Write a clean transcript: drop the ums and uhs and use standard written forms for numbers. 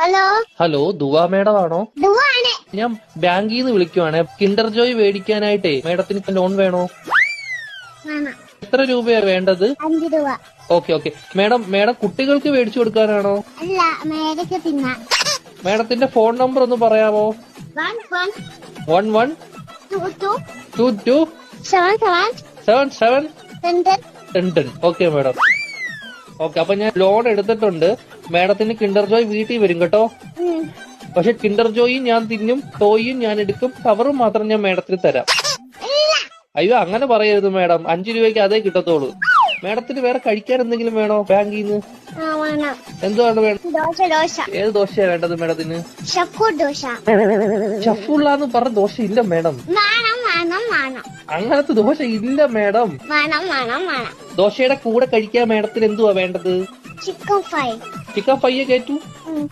Hello hello ദുവാ madam ആണോ? ദുവാണ്. ഞാൻ ബാങ്കിൽ നിന്ന് വിളിക്കുവാണ്. കിൻഡർ ജോയ് മേടിക്കാനായിട്ടേ മേഡത്തിന് ലോൺ വേണോ? വേണം. എത്ര രൂപയാ വേണ്ടത്? 5 രൂപ. ഓക്കെ മേഡം കുട്ടികൾക്ക് മേടിച്ചു കൊടുക്കാനാണോ? അല്ല, മേടിക്ക് തിന്നാൻ. മേഡത്തിന്റെ ഫോൺ നമ്പർ ഒന്ന് പറയാമോ? 11 11 22 22 77 77 10. 10. Okay madam. ഓക്കെ, അപ്പൊ ഞാൻ ലോൺ എടുത്തിട്ടുണ്ട്. മേഡത്തിന് കിൻഡർ ജോയ് വീട്ടിൽ വരും കേട്ടോ. പക്ഷെ കിൻഡർ ജോയും ഞാൻ തിന്നും, ടോയും ഞാൻ എടുക്കും, കവറും മാത്രം ഞാൻ മേഡത്തിന് തരാം. അയ്യോ, അങ്ങനെ പറയരുത് മേഡം. 5 രൂപയ്ക്ക് അതേ കിട്ടത്തോളൂ. മേഡത്തിന് വേറെ കഴിക്കാൻ എന്തെങ്കിലും വേണോ ബാങ്കിൽ നിന്ന്? എന്തുവാണ് വേണം? ദോശ. ഏത് ദോശയാ വേണ്ടത് മേഡത്തിന്? ഷഫൂർ ദോശ. ഷഫുള്ളാന്ന് പറഞ്ഞ ദോശ ഇല്ല മേഡം. വേണം. അങ്ങനത്തെ ദോശ ഇല്ല മേഡം. വേണം. ദോശയുടെ കൂടെ കഴിക്കാൻ മേഡത്തിന് എന്തുവാ വേണ്ടത്? Chicken fry. Chicken fry കയറ്റു.